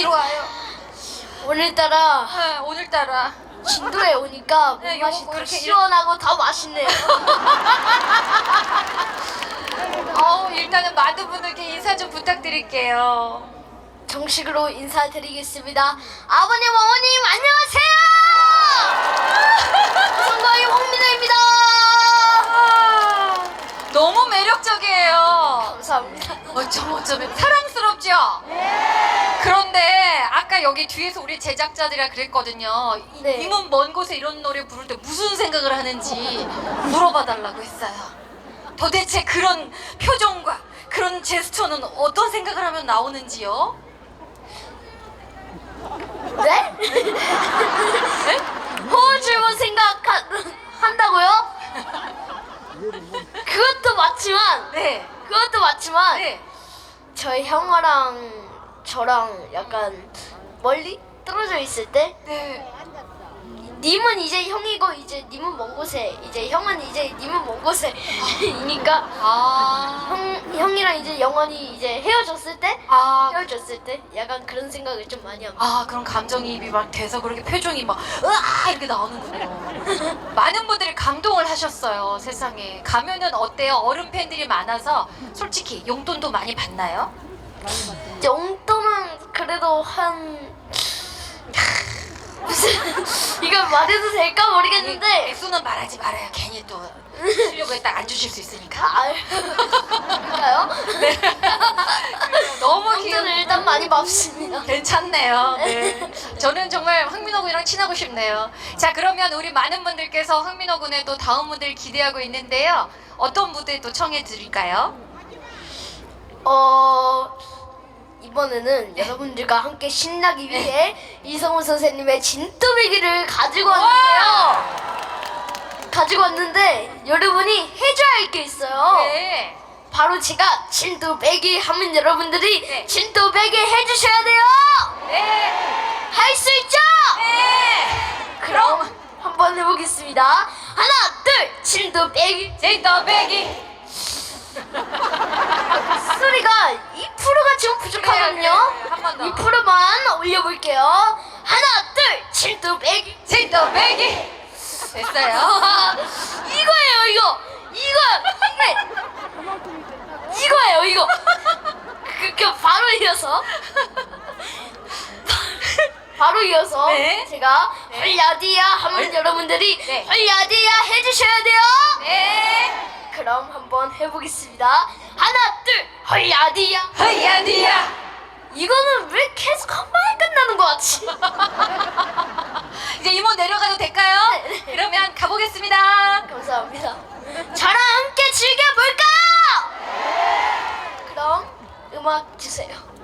뒤로 와요. 오늘따라 네, 오늘따라 진도에 오니까 네, 맛이 요거 더 이렇게 시원하고 더 맛있네요. 일단은 많은 분들께 인사 좀 부탁드릴게요. 정식으로 인사드리겠습니다. 아버님, 어머님, 안녕하세요. 성가위 홍민호입니다. 너무 매력적이에요. 감사합니다. 어쩜 사랑스럽죠? 네. 그런데 아까 여기 뒤에서 우리 제작자들이랑 그랬거든요. 네. 이문 먼 곳에 이런 노래 부를 때 무슨 생각을 하는지 물어봐 달라고 했어요. 도대체 그런 표정과 그런 제스처는 어떤 생각을 하면 나오는지요? 네? 네? 호흡질문 생각한다고요? 그것도 맞지만, 네. 그것도 맞지만, 네. 저희 형아랑 저랑 약간 멀리 떨어져 있을 때, 네. 님은 이제 형이고 이제 님은 먼 곳에, 이제 형은 이제 님은 먼 곳에 이니까 형이랑 이제 영원히 이제 헤어졌을 때 약간 그런 생각을 좀 많이 합니다. 그런 감정이입이 막 돼서 그렇게 표정이 막 으아 이렇게 나오는군요. 많은 분들이 감동을 하셨어요. 세상에. 가면은 어때요? 어른 팬들이 많아서 솔직히 용돈도 많이 받나요? 용돈은 그래도 한 이걸 말해도 될까 모르겠는데 액수는 말하지 말아요. 괜히 또 쓰려고 했다 안 주실 수 있으니까. 그럴까요? 네. 너무 용돈을 귀여워. 일단 많이 받습니다. 괜찮네요. 네. 저는 정말 황민호 군이랑 친하고 싶네요. 자, 그러면 우리 많은 분들께서 황민호 군의 또 다음 무대를 기대하고 있는데요. 어떤 무대 또 청해 드릴까요? 이번에는 여러분들과 함께 신나기 위해 이성훈 선생님의 진또배기를 가지고 왔는데 여러분이 해줘야 할 게 있어요. 네. 바로 제가 진또배기 하면 여러분들이 네. 진또배기 해주셔야 돼요. 네. 할 수 있죠? 네. 그럼 한번 해보겠습니다. 하나, 둘, 진또배기. 진또배기. 소리가 2%가 지금 부족하거든요. 그래요. 한 번 더. 2%만 올려볼게요. 하나, 둘, 진또배기. 진또배기. 됐어요. 이거예요, 이거예요, 이거. 바로 이어서. 바로 이어서 네. 제가 네. 헐야디야 하면 여러분들이 네. 헐야디야 해주셔야 돼요. 네. 그럼 한번 해보겠습니다. 하나, 둘, 헐야디야. 허야디야. 이거는 왜 계속 한 번에 끝나는 것 같지? 이제 이모 내려가도 될까요? 네. 그러면 가보겠습니다. 감사합니다. 저랑 함께 즐겨볼까요? 그럼 음악 주세요.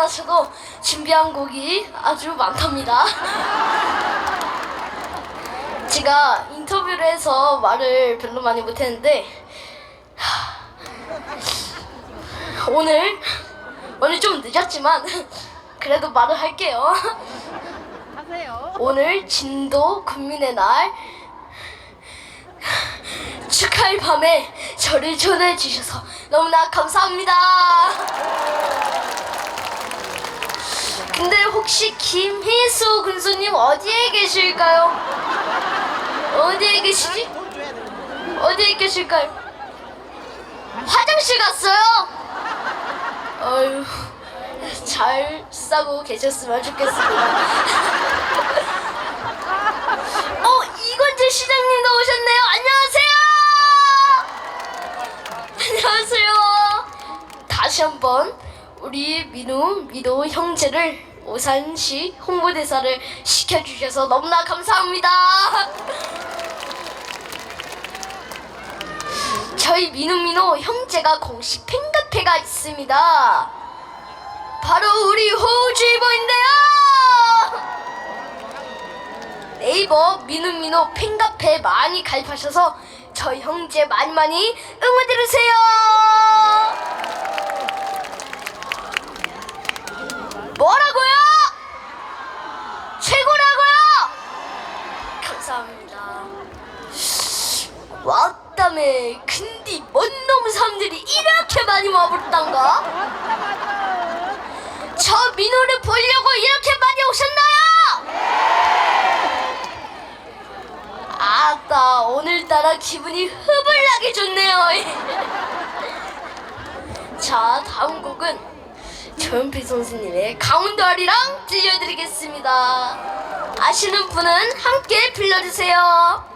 하셔도 준비한 곡이 아주 많답니다. 제가 인터뷰를 해서 말을 별로 많이 못했는데 오늘 좀 늦었지만 그래도 말을 할게요. 오늘 진도 국민의 날 축하할 밤에 저를 초대해 주셔서 너무나 감사합니다. 근데 혹시 김희수 군수님 어디에 계실까요? 어디에 계시지? 어디에 계실까요? 화장실 갔어요? 어휴, 잘 싸고 계셨으면 좋겠습니다. 이건재 시장님도 오셨네요. 안녕하세요. 안녕하세요. 다시 한번 우리 미도 형제를 오산시 홍보대사를 시켜주셔서 너무나 감사합니다. 저희 민우 형제가 공식 팬카페가 있습니다. 바로 우리 호주이버인데요. 네이버 민우 팬카페 많이 가입하셔서 저희 형제 많이 응원해주세요. 뭐라고요? 최고라고요? 감사합니다. 왔다며 근데 뭔 놈 사람들이 이렇게 많이 와버렸단가? 저 민호를 보려고 이렇게 많이 오셨나요? 아따 오늘따라 기분이 흐블나게 좋네요. 자 다음 곡은 조연필 선생님의 강원도 아리랑 들려드리겠습니다. 아시는 분은 함께 불러주세요.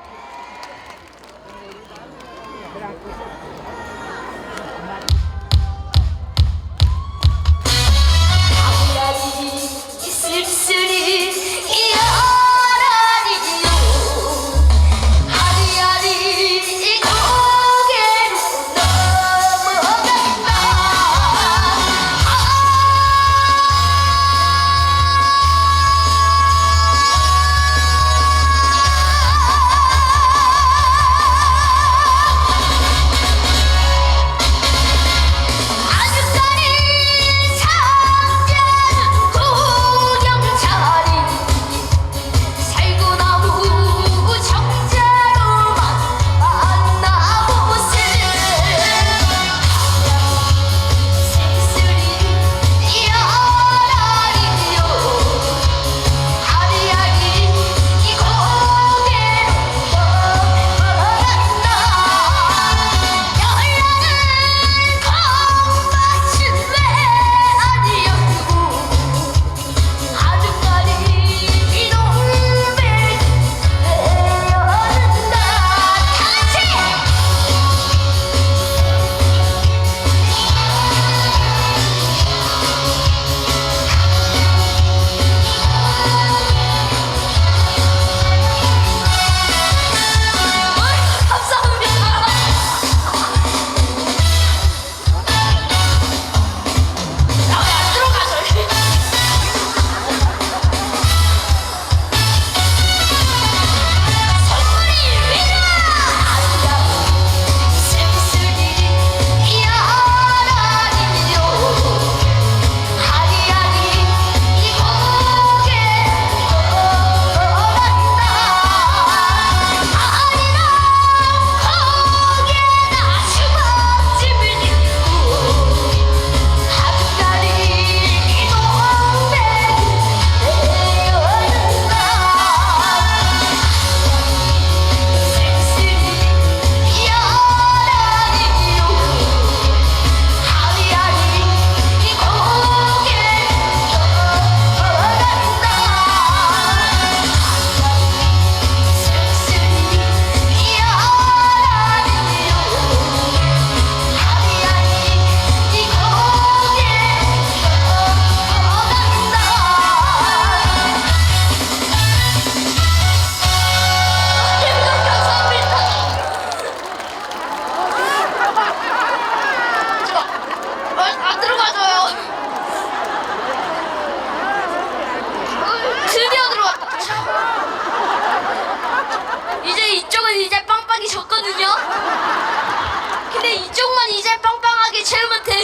이 쓸쓸히 이어라리요 아리아리 이 고개로 넘어간다.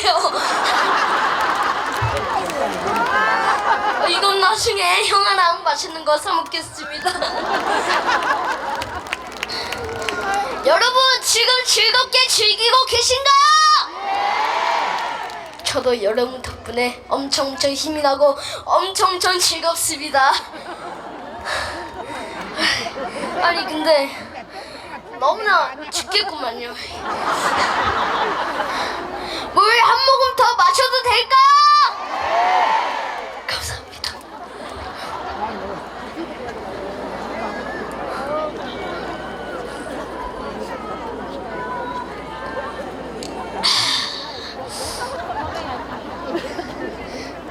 거예요. 이건 나중에 형아랑 맛있는 거 사 먹겠습니다. 여러분 지금 즐겁게 즐기고 계신가요? 저도 여러분 덕분에 엄청 힘이 나고 엄청 즐겁습니다. 아니 근데 너무나 죽겠구만요. 물 한 모금 더 마셔도 될까요? 감사합니다.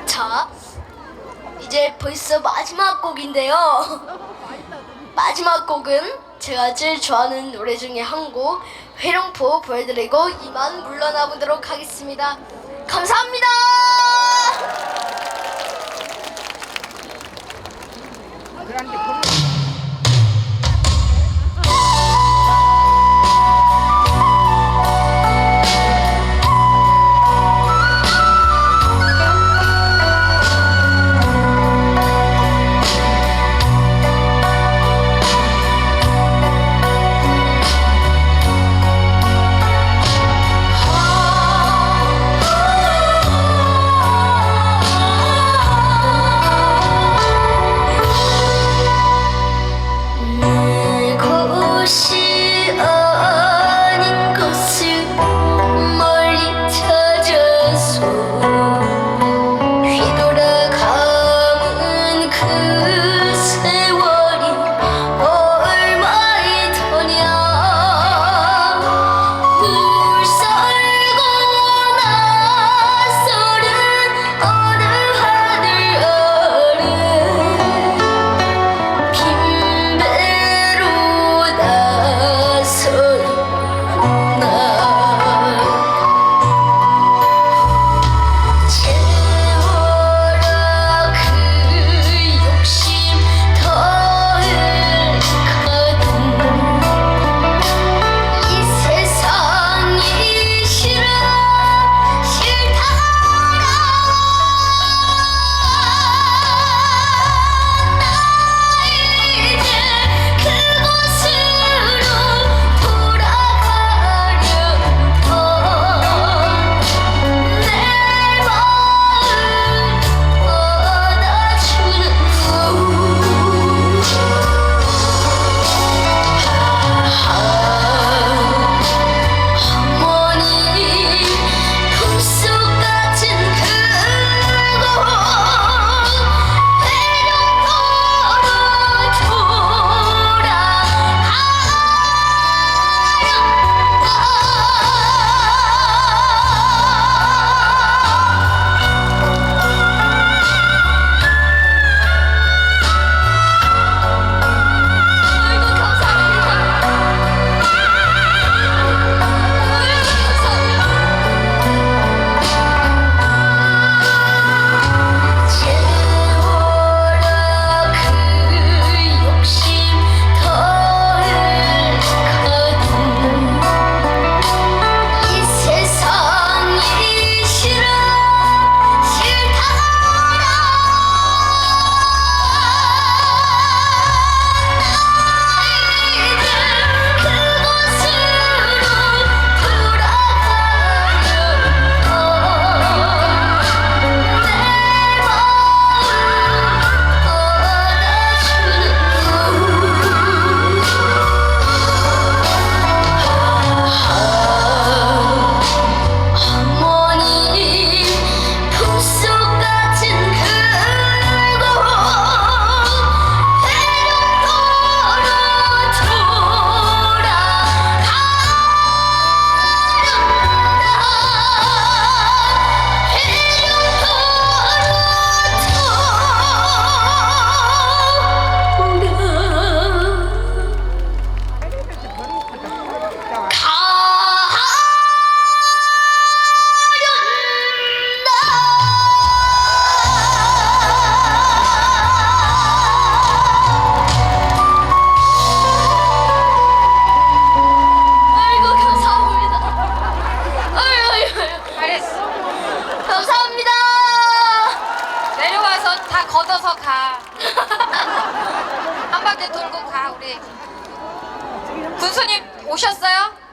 자, 이제 벌써 마지막 곡인데요. 마지막 곡은 제가 제일 좋아하는 노래 중에 한 곡 회룡포 보여드리고 이만 물러나 보도록 하겠습니다. 감사합니다. 군수님 오셨어요?